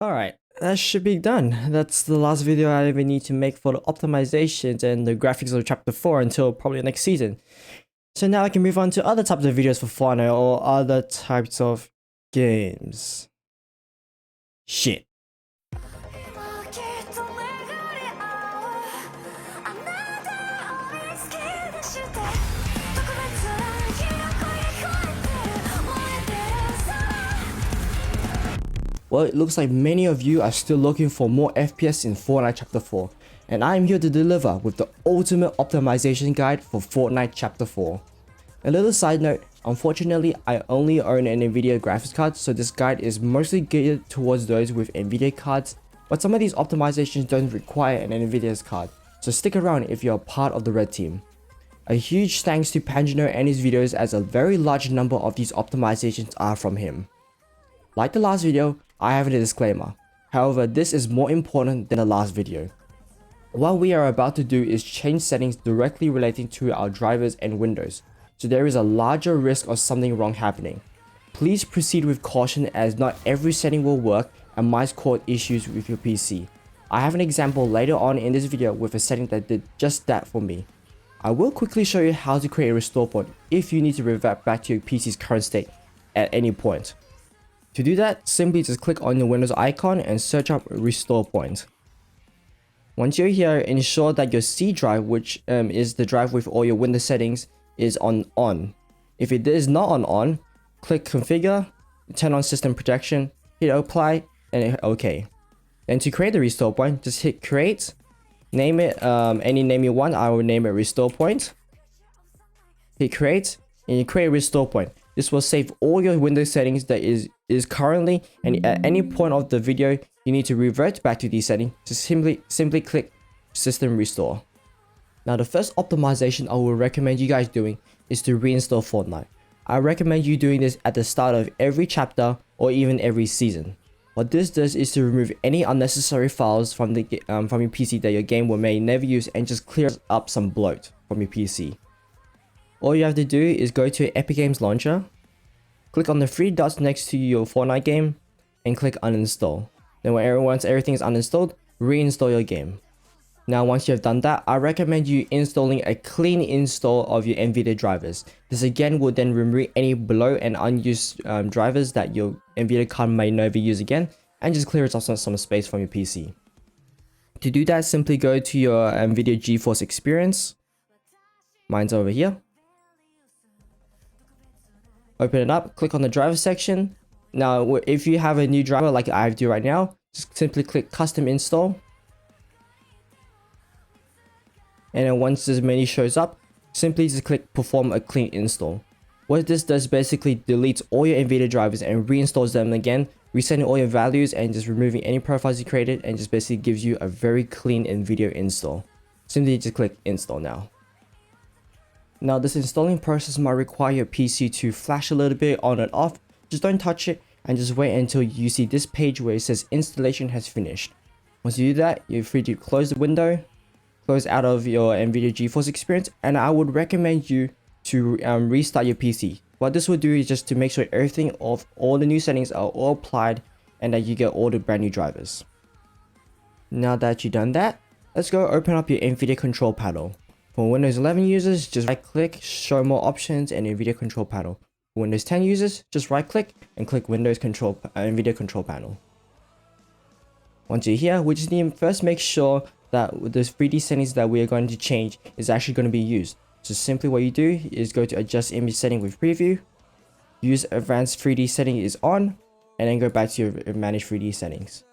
Alright, that should be done. That's the last video I ever need to make for the optimizations and the graphics of Chapter 4 until probably next season. So now I can move on to other types of videos for Fortnite or other types of games. Shit. Well, it looks like many of you are still looking for more FPS in Fortnite Chapter 4, and I am here to deliver with the ultimate optimization guide for Fortnite Chapter 4. A little side note, unfortunately I only own an Nvidia graphics card, so this guide is mostly geared towards those with Nvidia cards, but some of these optimizations don't require an Nvidia's card, so stick around if you're part of the red team. A huge thanks to Pangino and his videos, as a very large number of these optimizations are from him. Like the last video, I have a disclaimer. However, this is more important than the last video. What we are about to do is change settings directly relating to our drivers and windows, so there is a larger risk of something wrong happening. Please proceed with caution, as not every setting will work and might cause issues with your PC. I have an example later on in this video with a setting that did just that for me. I will quickly show you how to create a restore point if you need to revert back to your PC's current state at any point. To do that, simply just click on the Windows icon and search up restore point. Once you're here, ensure that your C drive, which is the drive with all your Windows settings, is on. If it is not on, click configure, turn on system protection, hit apply, and hit OK. Then to create the restore point, just hit create, name it any name you want. I will name it restore point. Hit create, and you create a restore point. This will save all your Windows settings that is currently, and at any point of the video you need to revert back to these settings, just simply click system restore. Now the first optimization I will recommend you guys doing is to reinstall Fortnite. I recommend you doing this at the start of every chapter or even every season. What this does is to remove any unnecessary files from your PC that your game may never use, and just clears up some bloat from your PC. All you have to do is go to Epic Games Launcher, click on the three dots next to your Fortnite game, and click uninstall. Then once everything is uninstalled, reinstall your game. Now once you have done that, I recommend you installing a clean install of your Nvidia drivers. This again will then remove any bloat and unused drivers that your Nvidia card may never use again, and just clears off some space from your PC. To do that, simply go to your Nvidia GeForce Experience. Mine's over here. Open it up, click on the driver section. Now if you have a new driver like I do right now, just simply click custom install. And then once this menu shows up, simply just click perform a clean install. What this does basically deletes all your Nvidia drivers and reinstalls them again, resetting all your values and just removing any profiles you created, and just basically gives you a very clean Nvidia install. Simply just click install now. Now this installing process might require your PC to flash a little bit on and off. Just don't touch it and just wait until you see this page where it says installation has finished. Once you do that, you're free to close the window, close out of your Nvidia GeForce Experience, and I would recommend you to restart your PC. What this will do is just to make sure everything of all the new settings are all applied and that you get all the brand new drivers. Now that you've done that, let's go open up your Nvidia control panel. For Windows 11 users, just right click, show more options, and Nvidia control panel. For Windows 10 users, just right click and click Windows control Nvidia control panel. Once you're here, we just need to first make sure that the 3D settings that we are going to change is actually going to be used. So simply what you do is go to adjust image setting with preview, use advanced 3D setting is on, and then go back to your manage 3D settings.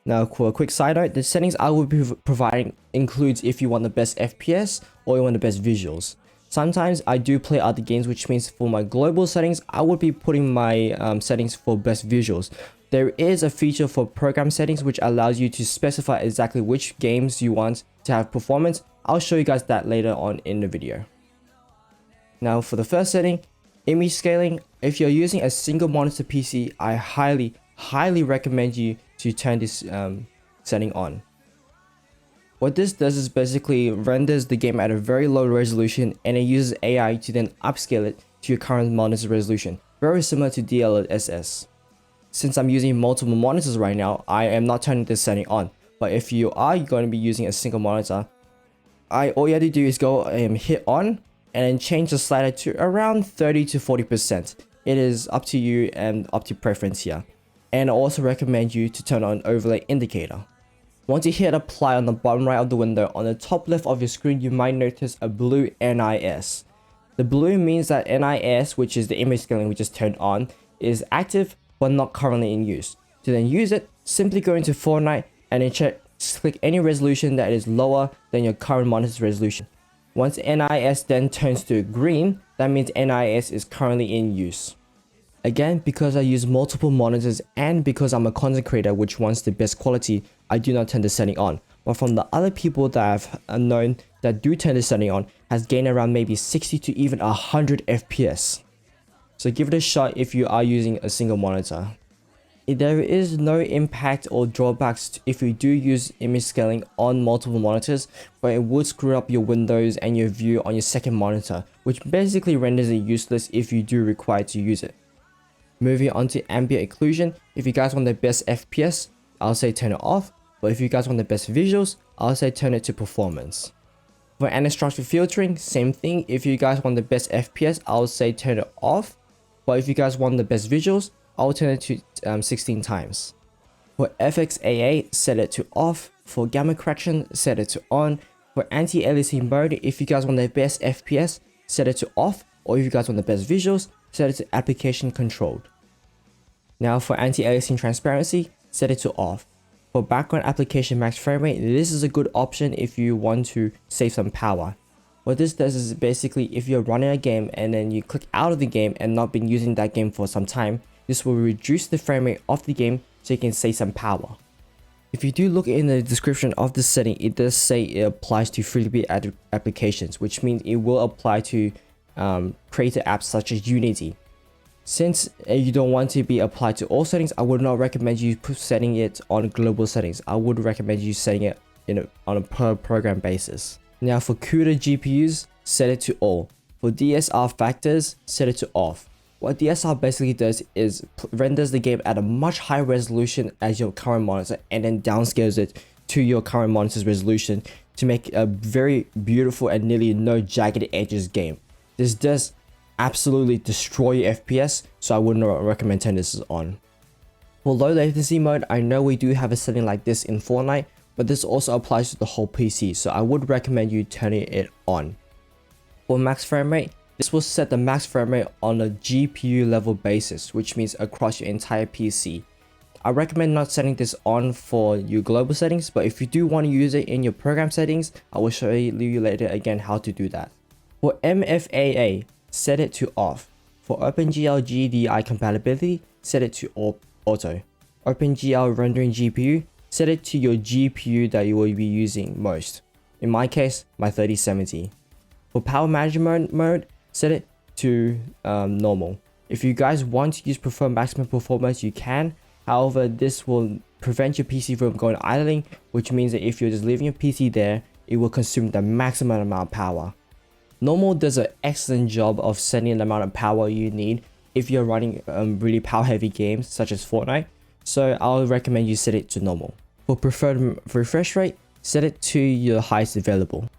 Now for a quick side note, the settings I will be providing includes if you want the best FPS or you want the best visuals. Sometimes I do play other games, which means for my global settings, I would be putting my settings for best visuals. There is a feature for program settings which allows you to specify exactly which games you want to have performance. I'll show you guys that later on in the video. Now for the first setting, image scaling. If you're using a single monitor PC, I highly recommend you to turn this setting on. What this does is basically renders the game at a very low resolution, and it uses AI to then upscale it to your current monitor resolution, very similar to DLSS. since I'm using multiple monitors right now, I am not turning this setting on. But if you are going to be using a single monitor, all you have to do is go and hit on and then change the slider to around 30 to 40%. It is up to you and up to preference here. And I also recommend you to turn on overlay indicator. Once you hit apply on the bottom right of the window, on the top left of your screen, you might notice a blue NIS. The blue means that NIS, which is the image scaling we just turned on, is active but not currently in use. To then use it, simply go into Fortnite and then click any resolution that is lower than your current monitor's resolution. Once NIS then turns to green, that means NIS is currently in use. Again, because I use multiple monitors and because I'm a content creator which wants the best quality, I do not turn the setting on. But from the other people that I've known that do turn the setting on, has gained around maybe 60 to even 100 FPS. So give it a shot if you are using a single monitor. There is no impact or drawbacks if you do use image scaling on multiple monitors, but it would screw up your windows and your view on your second monitor, which basically renders it useless if you do require to use it. Moving on to ambient occlusion, if you guys want the best FPS, I'll say turn it off, but if you guys want the best visuals, I'll say turn it to performance. For anisotropic filtering, same thing, if you guys want the best FPS, I'll say turn it off, but if you guys want the best visuals, I'll turn it to 16 times. For FXAA, set it to off. For gamma correction, set it to on. For anti-aliasing mode, if you guys want the best FPS, set it to off. Or if you guys want the best visuals, set it to application controlled. Now for anti-aliasing transparency, set it to off. For background application max frame rate, this is a good option if you want to save some power. What this does is basically if you're running a game and then you click out of the game and not been using that game for some time, this will reduce the frame rate of the game so you can save some power. If you do look in the description of this setting, it does say it applies to free-to-be applications, which means it will apply to creator apps such as Unity. Since you don't want to be applied to all settings, I would not recommend you setting it on global settings. I would recommend you setting it on a per program basis. Now for CUDA GPUs, set it to all. For DSR factors, set it to off. What DSR basically does is renders the game at a much higher resolution as your current monitor and then downscales it to your current monitor's resolution to make a very beautiful and nearly no jagged edges game. This does absolutely destroy your FPS, so I would not recommend turning this on. For low latency mode, I know we do have a setting like this in Fortnite, but this also applies to the whole PC, so I would recommend you turning it on. For max frame rate, this will set the max frame rate on a GPU level basis, which means across your entire PC. I recommend not setting this on for your global settings, but if you do want to use it in your program settings, I will show you later again how to do that. For MFAA, set it to off. For OpenGL GDI compatibility, set it to auto. OpenGL rendering GPU, set it to your GPU that you will be using most. In my case, my 3070. For power management mode, set it to normal. If you guys want to use prefer maximum performance, you can. However, this will prevent your PC from going idling, which means that if you're just leaving your PC there, it will consume the maximum amount of power. Normal does an excellent job of setting the amount of power you need if you're running really power heavy games such as Fortnite, so I'll recommend you set it to normal. For preferred refresh rate, set it to your highest available.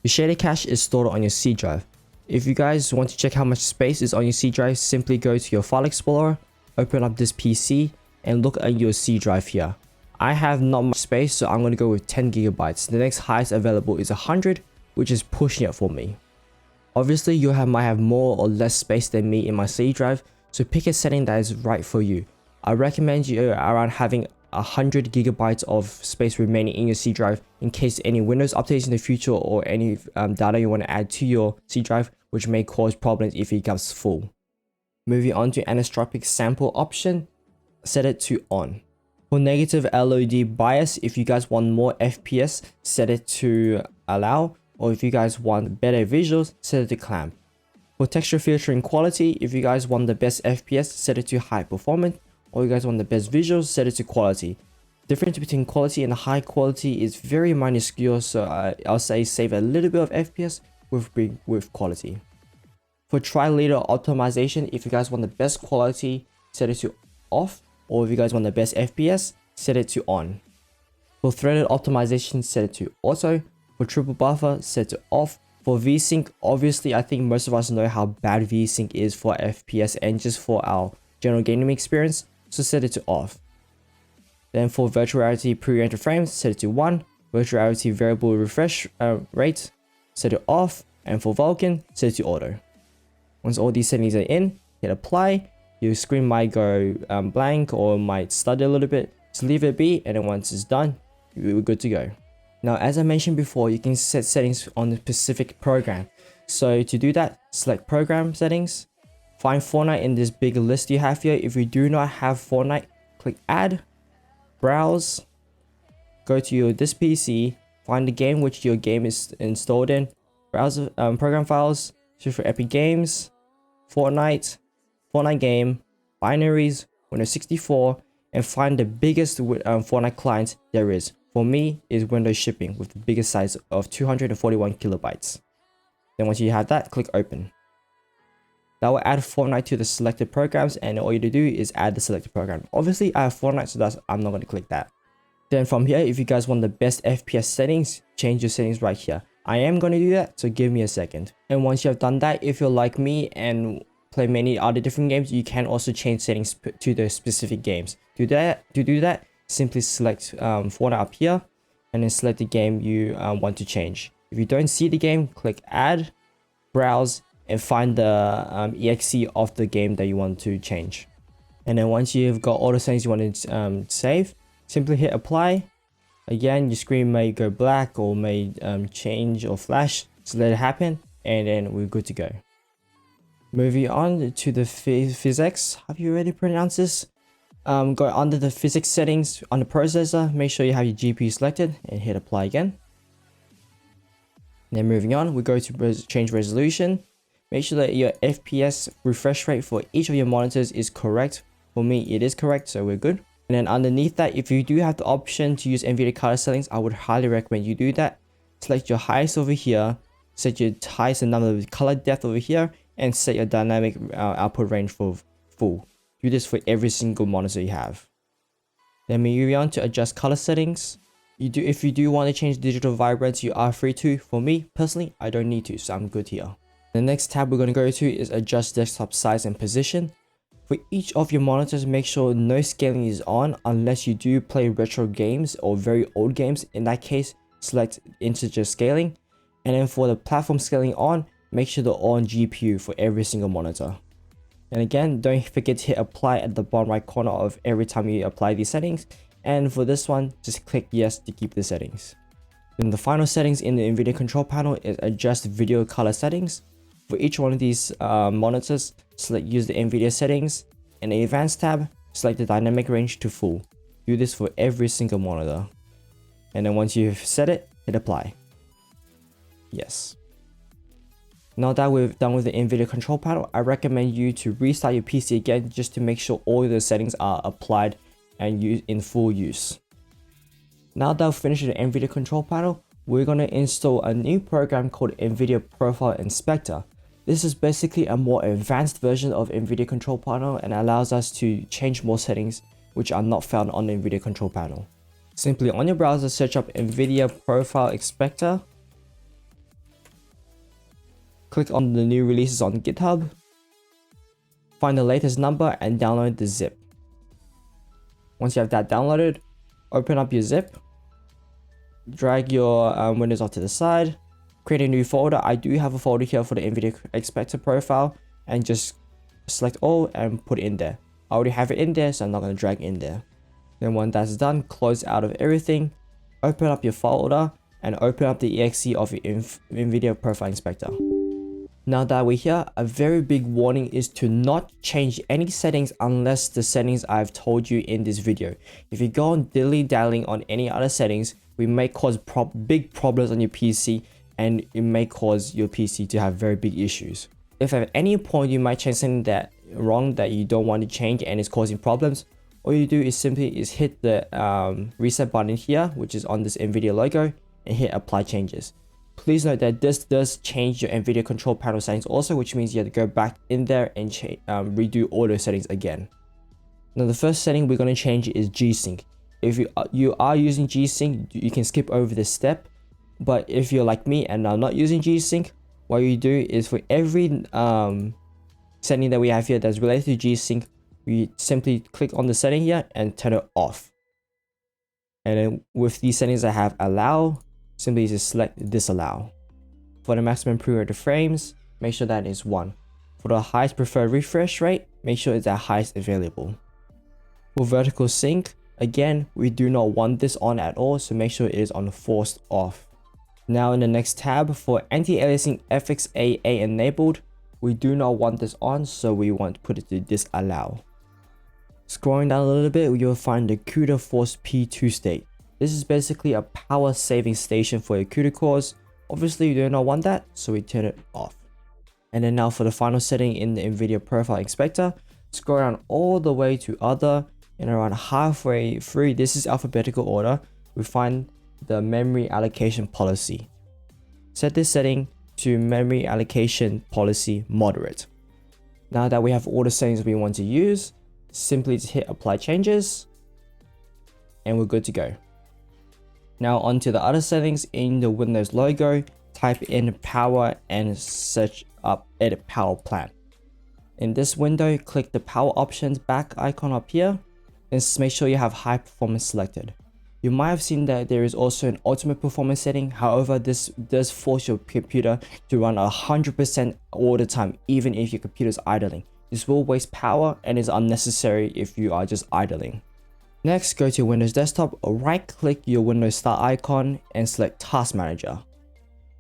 Your shader cache is stored on your C drive. If you guys want to check how much space is on your C drive, simply go to your file explorer, open up this PC and look at your C drive here. I have not much space, so I'm going to go with 10 gigabytes. The next highest available is 100, which is pushing it for me. Obviously, you might have more or less space than me in my C drive, so pick a setting that is right for you. I recommend you around having 100 gigabytes of space remaining in your C drive in case any Windows updates in the future or any data you want to add to your C drive, which may cause problems if it becomes full. Moving on to anisotropic sample option, set it to on. For negative LOD bias, if you guys want more FPS, set it to allow, or if you guys want better visuals, set it to clamp. For texture filtering quality, if you guys want the best FPS, set it to high performance, or you guys want the best visuals, set it to quality. Difference between quality and high quality is very minuscule, so I'll say save a little bit of FPS with quality. For tri-leader optimization, if you guys want the best quality, set it to off. or if you guys want the best FPS, set it to on. For threaded optimization, set it to auto. For triple buffer, set to off. For VSync, obviously I think most of us know how bad VSync is for FPS and just for our general gaming experience, so set it to off. Then for virtual reality pre-render frames, set it to 1. Virtual reality variable refresh rate, set it off. And for Vulkan, set it to auto. Once all these settings are in, hit apply. Your screen might go blank or might stutter a little bit. Just leave it be, and then once it's done, we're good to go. Now, as I mentioned before, you can set settings on a specific program. So to do that, select program settings. Find Fortnite in this big list you have here. If you do not have Fortnite, click add, browse, go to this PC, find the game which your game is installed in, browse program files, search for Epic Games, Fortnite game, binaries, Windows 64, and find the biggest Fortnite client there is. For me, is Windows Shipping with the biggest size of 241 kilobytes. Then once you have that, click open. That will add Fortnite to the selected programs, and all you need to do is add the selected program. Obviously, I have Fortnite, so I'm not going to click that. Then from here, if you guys want the best FPS settings, change your settings right here. I am going to do that, so give me a second. And once you have done that, if you're like me and play many other different games, you can also change settings to the specific games. To do that, simply select Fortnite up here, and then select the game you want to change. If you don't see the game, click add, browse, and find the exe of the game that you want to change. And then once you've got all the settings you want to save, simply hit apply. Again, your screen may go black or may change or flash, so let it happen, and then we're good to go. Moving on to the physics. Have you already pronounced this? Go under the physics settings on the processor, make sure you have your GPU selected, and hit apply again. Then moving on, we go to change resolution. Make sure that your FPS refresh rate for each of your monitors is correct. For me, it is correct, so we're good. And then underneath that, if you do have the option to use Nvidia color settings, I would highly recommend you do that. Select your highest over here, set your highest and number of color depth over here, and set your dynamic output range for full. Do this for every single monitor you have. Then moving on to adjust color settings. If you do want to change digital vibrance, you are free to. For me, personally, I don't need to, so I'm good here. The next tab we're going to go to is adjust desktop size and position. For each of your monitors, make sure no scaling is on unless you do play retro games or very old games. In that case, select integer scaling. And then for the platform scaling on, make sure they're on GPU for every single monitor. And again, don't forget to hit apply at the bottom right corner of every time you apply these settings. And for this one, just click yes to keep the settings. Then the final settings in the Nvidia control panel is adjust video color settings. For each one of these monitors, use the Nvidia settings. In the advanced tab, select the dynamic range to full. Do this for every single monitor. And then once you've set it, hit apply. Yes. Now that we've done with the Nvidia control panel, I recommend you to restart your PC again just to make sure all the settings are applied and used in full use. Now that we've finished the Nvidia control panel, we're going to install a new program called Nvidia Profile Inspector. This is basically a more advanced version of Nvidia control panel and allows us to change more settings which are not found on the Nvidia control panel. Simply on your browser, search up Nvidia Profile Inspector. Click on the new releases on GitHub. Find the latest number and download the zip. Once you have that downloaded, open up your zip. Drag your windows off to the side. Create a new folder. I do have a folder here for the Nvidia Inspector profile, and just select all and put it in there. I already have it in there, so I'm not going to drag in there. Then when that's done, close out of everything, open up your folder, and open up the exe of your Nvidia Profile Inspector. Now that we're here, a very big warning is to not change any settings unless the settings I've told you in this video. If you go on dilly-dallying on any other settings, we may cause big problems on your PC, and it may cause your PC to have very big issues. If at any point you might change something that wrong that you don't want to change and it's causing problems, all you do is simply hit the reset button here, which is on this Nvidia logo, and hit apply changes. Please note that this does change your Nvidia control panel settings also, which means you have to go back in there and redo all those settings again. Now the first setting we're going to change is G-Sync. If you are using G-Sync, you can skip over this step. But if you're like me and are not using G-Sync, what you do is for every setting that we have here that's related to G-Sync, we simply click on the setting here and turn it off. And then with these settings I have allow, simply just select disallow. For the maximum pre-order frames, make sure that is 1. For the highest preferred refresh rate, make sure it's at highest available. For vertical sync, again, we do not want this on at all, so make sure it is on forced off. Now in the next tab, for anti-aliasing FXAA enabled, we do not want this on, so we want to put it to disallow. Scrolling down a little bit, you'll find the CUDA Force P2 state. This is basically a power saving station for your CUDA cores. Obviously you do not want that, so we turn it off. And then now for the final setting in the Nvidia profile inspector, scroll down all the way to other, and around halfway through, this is alphabetical order, we find the memory allocation policy. Set this setting to memory allocation policy moderate. Now that we have all the settings we want to use, simply just hit apply changes and we're good to go. Now onto the other settings. In the Windows logo, type in power and search up edit power plan. In this window, click the power options back icon up here and make sure you have high performance selected. You might have seen that there is also an ultimate performance setting. However, this does force your computer to run 100% all the time, even if your computer is idling. This will waste power and is unnecessary if you are just idling. Next, go to Windows Desktop, right click your Windows Start icon and select Task Manager.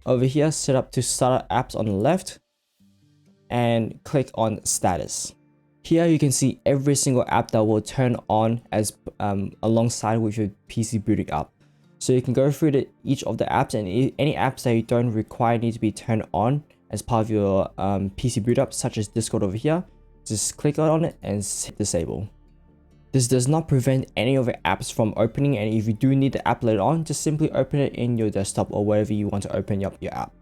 Over here, set up to start apps on the left and click on Status. Here you can see every single app that will turn on as alongside with your PC booting up. So you can go through each of the apps, and any apps that you don't require need to be turned on as part of your PC boot up, such as Discord over here. Just click on it and hit disable. This does not prevent any of your apps from opening, and if you do need the app later on, just simply open it in your desktop or wherever you want to open up your app.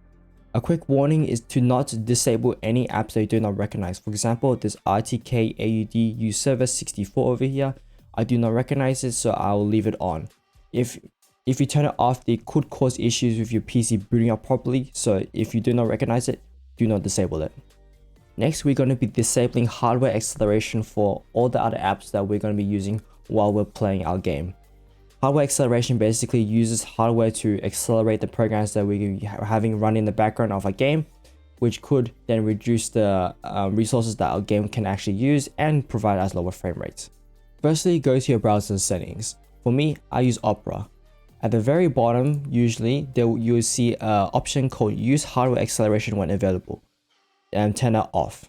A quick warning is to not disable any apps that you do not recognize. For example, this RTK AUD use server 64 over here. I do not recognize it, so I will leave it on. If you turn it off, it could cause issues with your PC booting up properly. So if you do not recognize it, do not disable it. Next, we're going to be disabling hardware acceleration for all the other apps that we're going to be using while we're playing our game. Hardware acceleration basically uses hardware to accelerate the programs that we're having run in the background of our game, which could then reduce the resources that our game can actually use and provide us lower frame rates. Firstly, go to your browser settings. For me, I use Opera. At the very bottom, usually, you'll see an option called Use Hardware Acceleration when available, and turn it off.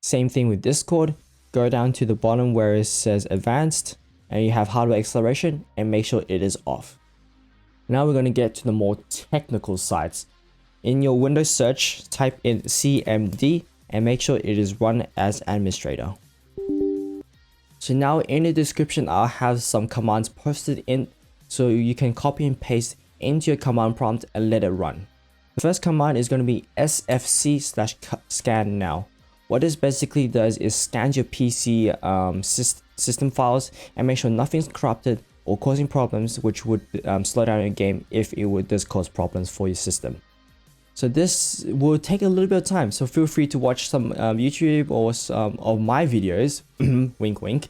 Same thing with Discord. Go down to the bottom where it says Advanced, and you have hardware acceleration, and make sure it is off. Now we're going to get to the more technical sides. In your Windows search, type in CMD and make sure it is run as administrator. So now in the description, I'll have some commands posted in so you can copy and paste into your command prompt and let it run. The first command is going to be sfc/SCANNOW. What this basically does is scan your PC system files and make sure nothing's corrupted or causing problems, which would slow down your game if it does cause problems for your system. So this will take a little bit of time, so feel free to watch some YouTube or some of my videos, wink wink,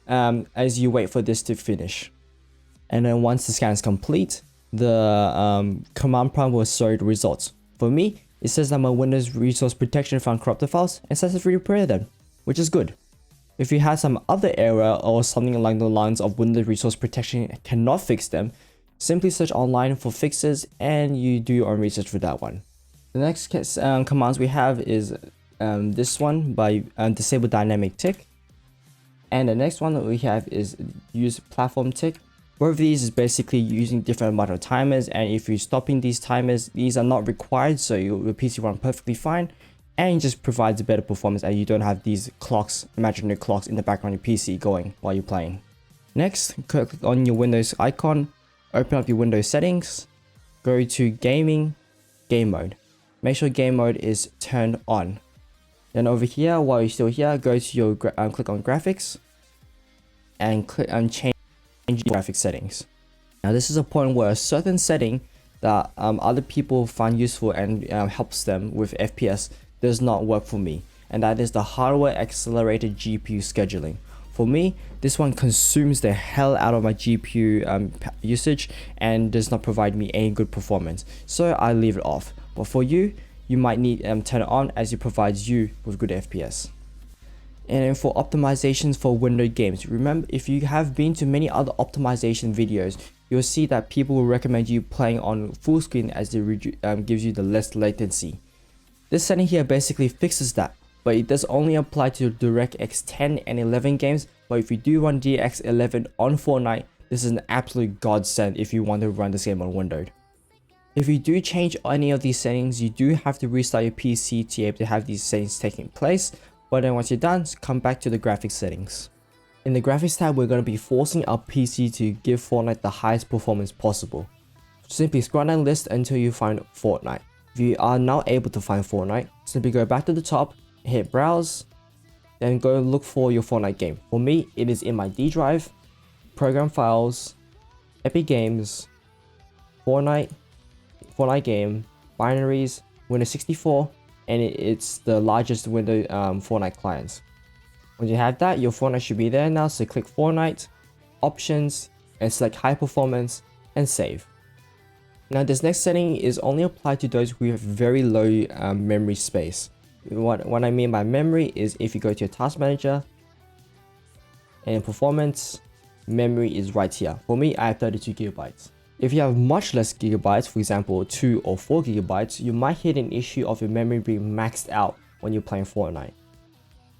as you wait for this to finish. And then once the scan is complete, the command prompt will show the results. For me, it says that my Windows Resource Protection found corrupted files and successfully repaired them, which is good. If you have some other error or something along the lines of Windows Resource Protection cannot fix them, simply search online for fixes and you do your own research for that one. The next commands we have is this one by disabledynamictick, and the next one that we have is useplatformtick. Both of these is basically using different amount of timers, and if you're stopping these timers, these are not required, so your PC run perfectly fine and just provides a better performance, and you don't have these clocks, imaginary clocks in the background of your PC going while you're playing. Next, click on your Windows icon, open up your Windows settings, go to gaming, game mode. Make sure game mode is turned on. Then over here, while you're still here, go to your click on graphics. and click on change graphic settings. Now this is a point where a certain setting that other people find useful and helps them with FPS does not work for me, and that is the hardware accelerated GPU scheduling. For me, this one consumes the hell out of my GPU usage and does not provide me any good performance, so I leave it off. But for you, you might need turn it on as it provides you with good FPS. And then for optimizations for window games, remember, if you have been to many other optimization videos, you'll see that people will recommend you playing on full screen as it gives you the less latency. This setting here basically fixes that, but it does only apply to DirectX 10 and 11 games. But if you do run DX 11 on Fortnite, this is an absolute godsend if you want to run this game on windowed. If you do change any of these settings, you do have to restart your PC to be able to have these settings taking place. But then once you're done, come back to the graphics settings. In the graphics tab, we're going to be forcing our PC to give Fortnite the highest performance possible. Simply scroll down the list until you find Fortnite. If you are now able to find Fortnite, simply go back to the top, hit browse, then go look for your Fortnite game. For me, it is in my D drive, program files, Epic Games, Fortnite game, binaries, Windows 64, and it's the largest window Fortnite clients. When you have that, your Fortnite should be there now, so click Fortnite, Options, and select High Performance, and save. Now this next setting is only applied to those who have very low memory space. What I mean by memory is if you go to your task manager, and in performance, memory is right here. For me, I have 32 gigabytes. If you have much less gigabytes, for example 2 or 4 gigabytes, you might hit an issue of your memory being maxed out when you're playing Fortnite.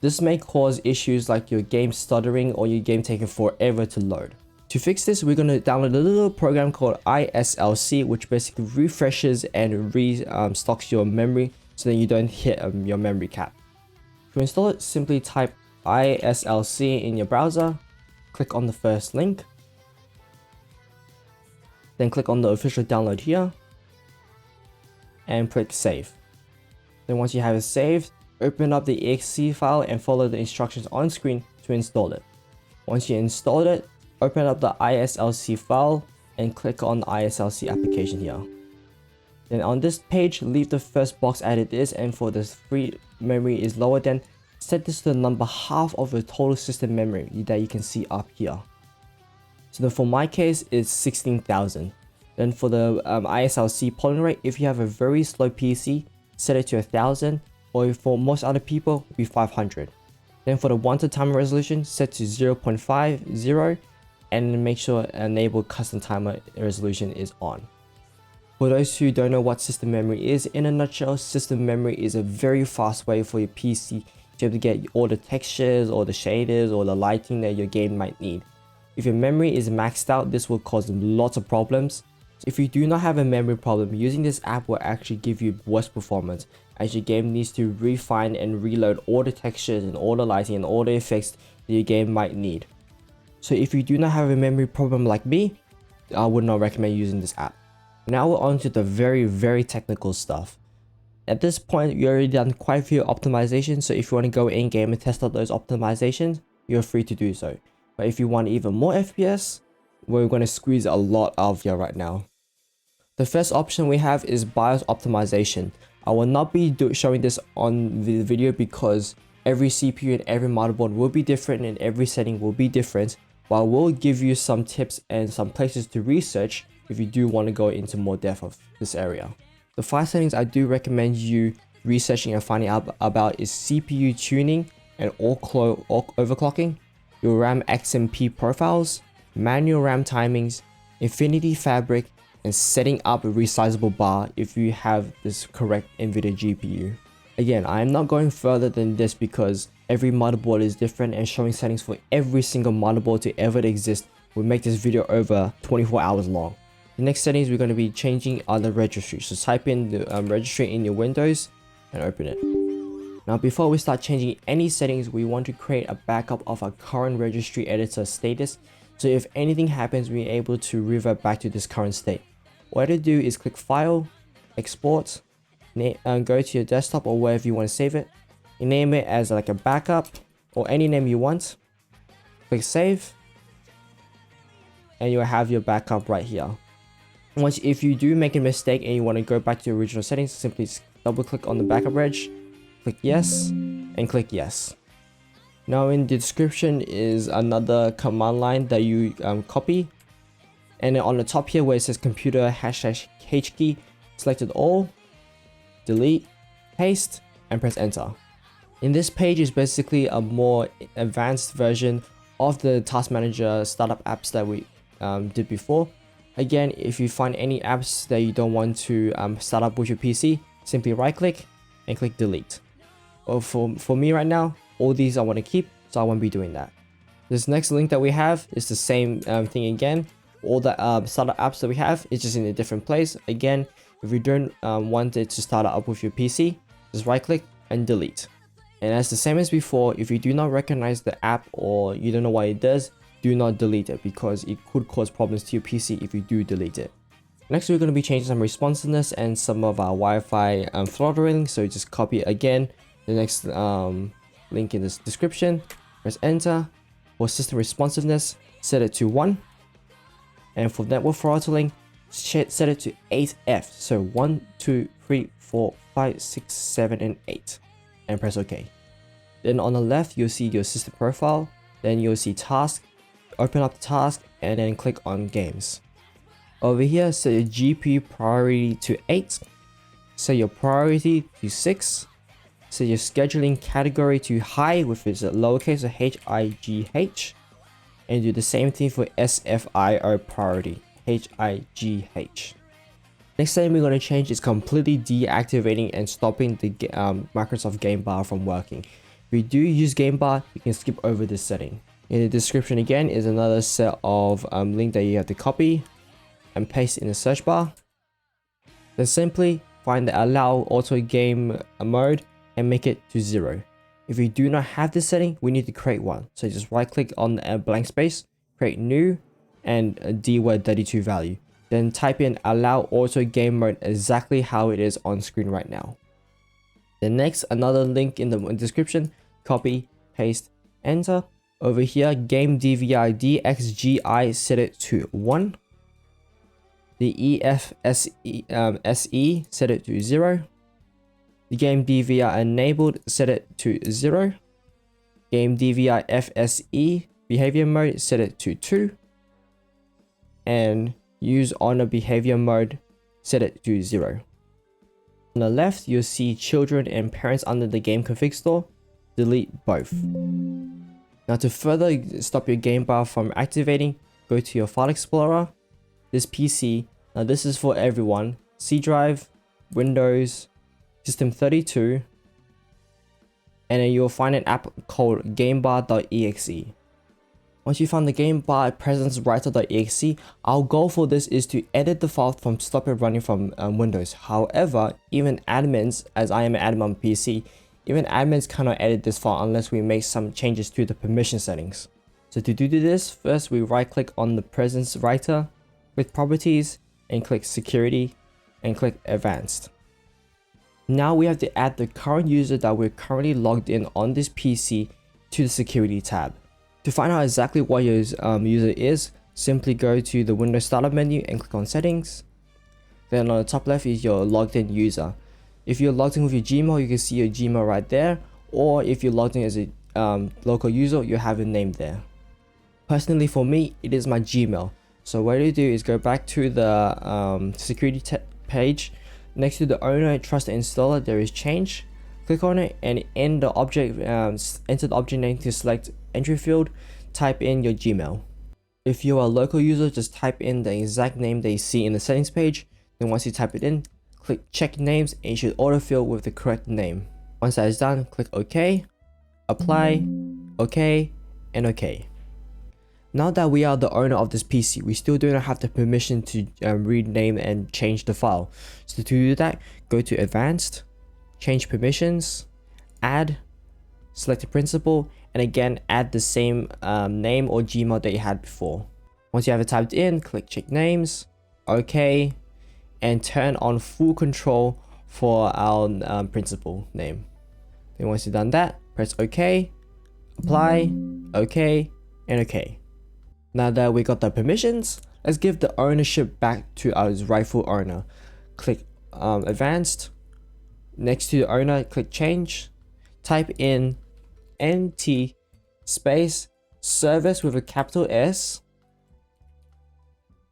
This may cause issues like your game stuttering or your game taking forever to load. To fix this, we're going to download a little program called ISLC, which basically refreshes and restocks your memory so that you don't hit your memory cap. To install it, simply type ISLC in your browser, click on the first link, then click on the official download here, and click save. Then once you have it saved, open up the exe file and follow the instructions on screen to install it. Once you installed it, open up the ISLC file and click on the ISLC application here. Then on this page, leave the first box as it is, and for the free memory is lower than, set this to the number half of the total system memory that you can see up here. So then for my case, it's 16,000. Then for the ISLC polling rate, if you have a very slow PC, set it to 1000, or for most other people, it'll be 500. Then for the wanted timer resolution, set to 0.50, and make sure enable custom timer resolution is on. For those who don't know what system memory is, in a nutshell, system memory is a very fast way for your PC to be able to get all the textures or the shaders or the lighting that your game might need. If your memory is maxed out, this will cause lots of problems. If you do not have a memory problem, using this app will actually give you worse performance, as your game needs to refine and reload all the textures and all the lighting and all the effects that your game might need. So if you do not have a memory problem like me, I would not recommend using this app. Now we're on to the very technical stuff. At this point, you already done quite a few optimizations, so if you want to go in game and test out those optimizations, you're free to do so. But if you want even more FPS, we're going to squeeze a lot out of here right now. The first option we have is BIOS optimization. I will not be showing this on the video because every CPU and every motherboard will be different and every setting will be different, but I will give you some tips and some places to research if you do want to go into more depth of this area. The 5 settings I do recommend you researching and finding out about is CPU tuning and overclocking, your RAM XMP profiles, manual RAM timings, Infinity Fabric, and setting up a resizable bar if you have this correct Nvidia GPU. Again, I am not going further than this because every motherboard is different, and showing settings for every single motherboard to ever exist will make this video over 24 hours long. The next settings we're going to be changing are the registry. So type in the registry in your Windows and open it. Now before we start changing any settings, we want to create a backup of our current registry editor status. So if anything happens, we're able to revert back to this current state. What to do is click File, Export, and go to your desktop or wherever you want to save it. You name it as like a backup or any name you want. Click Save, and you'll have your backup right here. If you do make a mistake and you want to go back to your original settings, simply double click on the backup reg, click yes, and click yes. Now in the description is another command line that you copy, and then on the top here where it says computer #h key, select it all, delete, paste, and press enter. In this page is basically a more advanced version of the task manager startup apps that we did before. Again, if you find any apps that you don't want to start up with your PC, simply right click and click delete. Or for me right now, all these I want to keep, so I won't be doing that. This next link that we have is the same thing again. All the startup apps that we have is just in a different place. Again, if you don't want it to start up with your PC, just right click and delete. And as the same as before, if you do not recognize the app or you don't know what it does, do not delete it, because it could cause problems to your PC if you do delete it. Next, we're going to be changing some responsiveness and some of our Wi-Fi throttling. So just copy again the next link in this description, press enter. For system responsiveness, set it to 1. And for network throttling, set it to 8F. So 1, 2, 3, 4, 5, 6, 7, and 8. And press OK. Then on the left, you'll see your system profile. Then you'll see task. Open up the task and then click on games. Over here, set your GPU priority to 8. Set your priority to 6. Set your scheduling category to high, with its lowercase or HIGH. And do the same thing for SFIO priority, HIGH. Next thing we're going to change is completely deactivating and stopping the Microsoft Gamebar from working. If you do use Gamebar, you can skip over this setting. In the description again is another set of link that you have to copy and paste in the search bar. Then simply find the allow auto game mode and make it to 0. If you do not have this setting, we need to create one. So just right click on the blank space, create new, and a dword32 value. Then type in allow auto game mode exactly how it is on screen right now. Then next, another link in the description, copy, paste, enter. Over here, GameDVR DXGI, set it to 1. The EFSE set it to 0. The GameDVR enabled, set it to 0. GameDVR FSE behavior mode, set it to 2. And use honor behavior mode, set it to 0. On the left, you'll see children and parents under the game config store. Delete both. Now to further stop your Gamebar from activating, go to your file explorer, this PC, now this is for everyone, C drive, Windows, System32, and then you'll find an app called Gamebar.exe. Once you find the Gamebar presence writer.exe, our goal for this is to edit the file from stop it running from Windows. However, even admins, as I am an admin on PC, even admins cannot edit this file unless we make some changes to the permission settings. So to do this, first we right click on the presence writer, click properties, and click security, and click advanced. Now we have to add the current user that we're currently logged in on this PC to the security tab. To find out exactly what your user is, simply go to the Windows startup menu and click on settings. Then on the top left is your logged in user. If you're logged in with your Gmail, you can see your Gmail right there. Or if you're logged in as a local user, you have a name there. Personally for me, it is my Gmail. So what you do is go back to the security page. Next to the owner trust installer, there is change. Click on it and in the object, enter the object name to select entry field, type in your Gmail. If you are a local user, just type in the exact name that you see in the settings page. Then once you type it in, click check names and it should autofill with the correct name. Once that is done, click OK, apply, OK, and OK. Now that we are the owner of this PC, we still do not have the permission to rename and change the file. So to do that, go to advanced, change permissions, add, select a principal, and again add the same name or Gmail that you had before. Once you have it typed in, click check names, OK, and turn on full control for our principal name. Then once you've done that, press OK, apply, OK, and OK. Now that we got the permissions, let's give the ownership back to our rightful owner. Click advanced. Next to the owner, click change. Type in NT space service with a capital S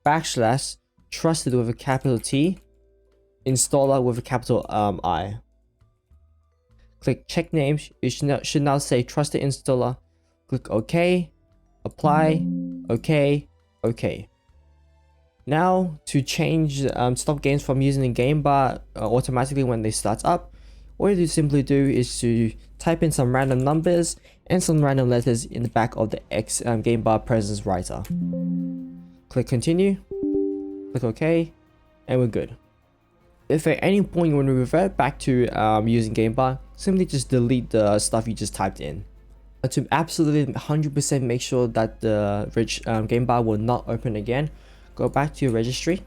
backslash trusted with a capital T installer with a capital I. Click check names. It should now say trusted installer. Click OK, apply, OK, OK. Now to change stop games from using the Gamebar automatically when they start up, what you simply do is to type in some random numbers and some random letters in the back of the Gamebar presence writer. Click continue, click OK, and we're good. If at any point you want to revert back to using Gamebar, simply just delete the stuff you just typed in. To absolutely 100% make sure that the Gamebar will not open again, go back to your registry.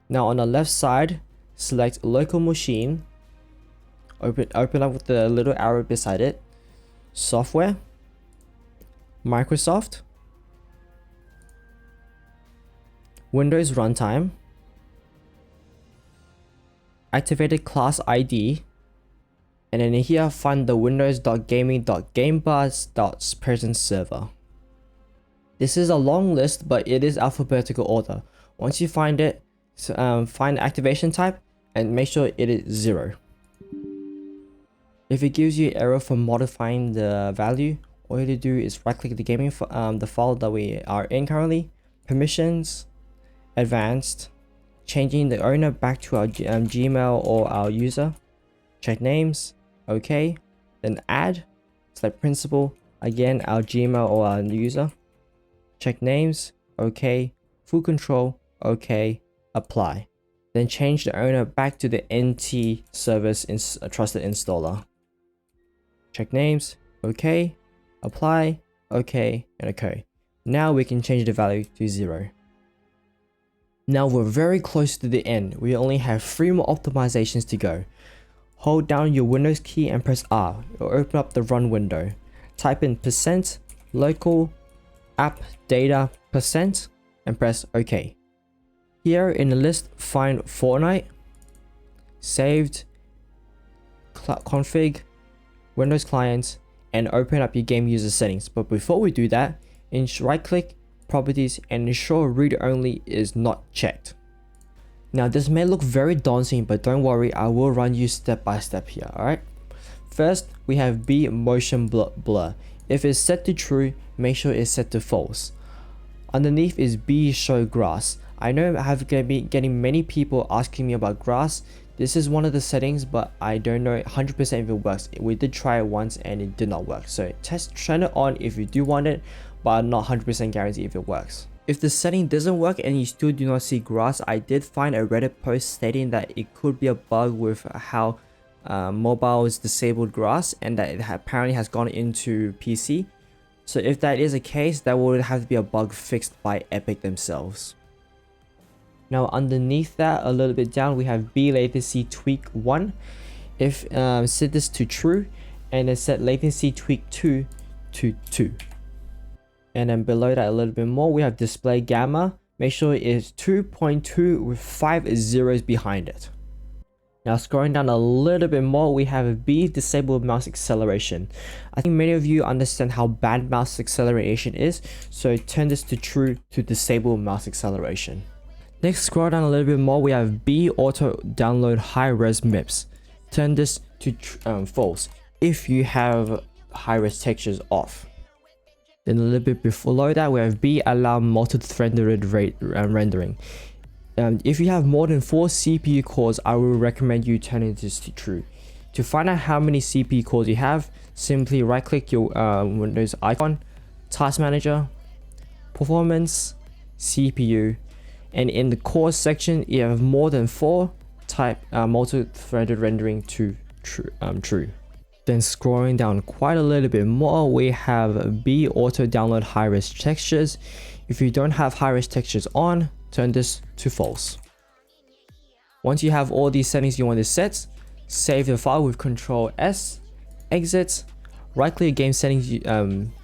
Now on the left side, select local machine. Open up with the little arrow beside it. Software, Microsoft, Windows Runtime, activated class ID, and then here find the windows.gaming.gamebars.presence server. This is a long list, but it is alphabetical order. Once you find it, find the activation type and make sure it is 0. If it gives you an error for modifying the value, all you have to do is right click the gaming the file that we are in currently, permissions, advanced, changing the owner back to our Gmail or our user, check names, OK, then add, select principal, again our Gmail or our user, check names, OK, full control, OK, apply. Then change the owner back to the NT service trusted installer. Check names, OK, apply, OK, and OK. Now we can change the value to 0. Now we're very close to the end. We only have 3 more optimizations to go. Hold down your Windows key and press R. It'll open up the run window. Type in %local app data % and press OK. Here in the list, find Fortnite, saved, config, Windows client, and open up your game user settings. But before we do that, right click, properties, and ensure read only is not checked. Now this may look very daunting, but don't worry, I will run you step by step here, alright? First, we have B motion blur. If it's set to true, make sure it's set to false. Underneath is B show grass. I know I have been getting many people asking me about grass. This is one of the settings, but I don't know 100% if it works. We did try it once and it did not work. So turn it on if you do want it, but I'm not 100% guarantee if it works. If the setting doesn't work and you still do not see grass, I did find a Reddit post stating that it could be a bug with how mobile is disabled grass and that it apparently has gone into PC. So if that is the case, that would have to be a bug fixed by Epic themselves. Now underneath that, a little bit down, we have B latency tweak 1. If set this to true, and then set latency tweak 2 to 2. And then below that a little bit more, we have display gamma. Make sure it is 2.2 with 5 zeros behind it. Now scrolling down a little bit more, we have B disabled mouse acceleration. I think many of you understand how bad mouse acceleration is, so turn this to true to disable mouse acceleration. Next, scroll down a little bit more, we have B auto download high res MIPS. Turn this to false if you have high res textures off. Then a little bit below that, we have B allow multi-threaded rendering. If you have more than 4 CPU cores, I will recommend you turning this to true. To find out how many CPU cores you have, simply right click your Windows icon, Task Manager, Performance, CPU, and in the core section, you have more than 4, type multi-threaded rendering to true. Then scrolling down quite a little bit more, we have B auto download high-res textures. If you don't have high-res textures on, turn this to false. Once you have all these settings you want to set, save the file with Ctrl S, exit, right click game settings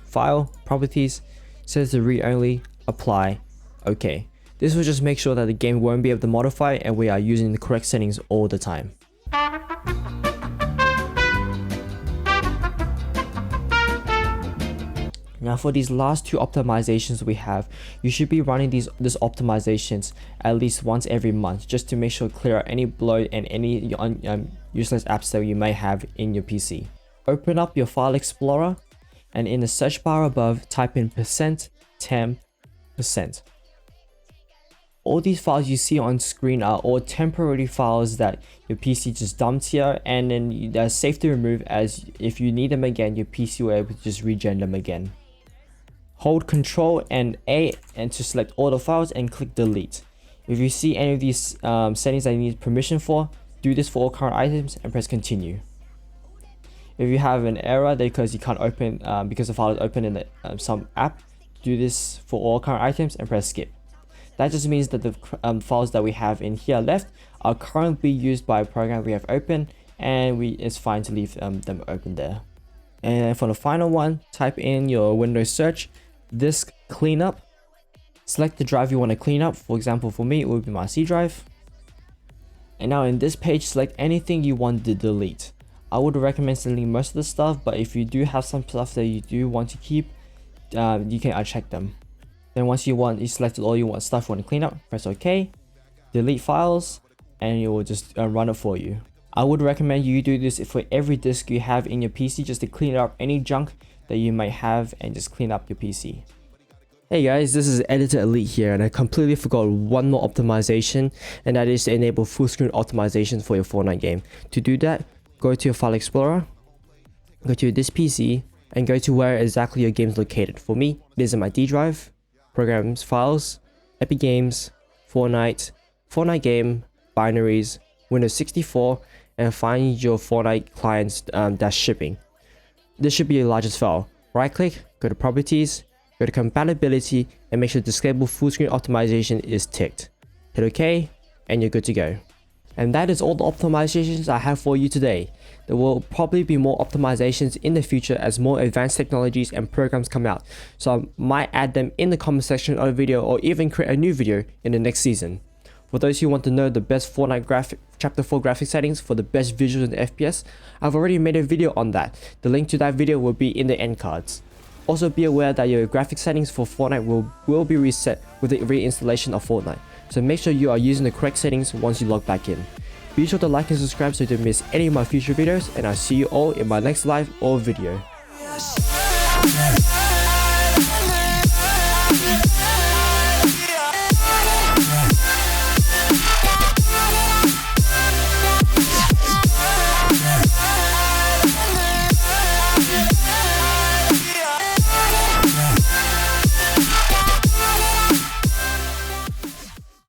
file, properties, set it to read only, apply, OK. This will just make sure that the game won't be able to modify and we are using the correct settings all the time. Now for these last two optimizations we have, you should be running these optimizations at least once every month just to make sure to clear out any bloat and any useless apps that you may have in your PC. Open up your file explorer and in the search bar above type in %temp%. All these files you see on screen are all temporary files that your PC just dumped here, and then they're safe to remove, as if you need them again your PC will be able to just regen them again. Hold Ctrl and A and to select all the files and click delete. If you see any of these settings that you need permission for, do this for all current items and press continue. If you have an error because you can't open because the file is open in some app, do this for all current items and press skip. That just means that the files that we have in here left are currently used by a program we have open, and it's fine to leave them open there. And for the final one, type in your Windows search, disk cleanup. Select the drive you want to clean up. For example, for me, it would be my C drive. And now in this page, select anything you want to delete. I would recommend deleting most of the stuff, but if you do have some stuff that you do want to keep, you can uncheck them. Then once you selected all you stuff you want to clean up, press OK, delete files, and it will just run it for you. I would recommend you do this for every disk you have in your PC, just to clean up any junk that you might have and just clean up your PC. Hey guys, this is Editor Elite here, and I completely forgot one more optimization, and that is to enable full screen optimization for your Fortnite game. To do that, go to your File Explorer, go to this PC, and go to where exactly your game is located. For me, it is in my D drive, Programs, Files, Epic Games, Fortnite, Fortnite Game, Binaries, Windows 64, and find your Fortnite clients that's shipping. This should be your largest file. Right click, go to Properties, go to Compatibility, and make sure Disable Full Screen Optimization is ticked. Hit OK, and you're good to go. And that is all the optimizations I have for you today. There will probably be more optimizations in the future as more advanced technologies and programs come out, so I might add them in the comment section of the video or even create a new video in the next season. For those who want to know the best Fortnite Chapter 4 graphic settings for the best visuals and FPS, I've already made a video on that. The link to that video will be in the end cards. Also be aware that your graphic settings for Fortnite will be reset with the reinstallation of Fortnite, so make sure you are using the correct settings once you log back in. Be sure to like and subscribe so you don't miss any of my future videos, and I'll see you all in my next live or video.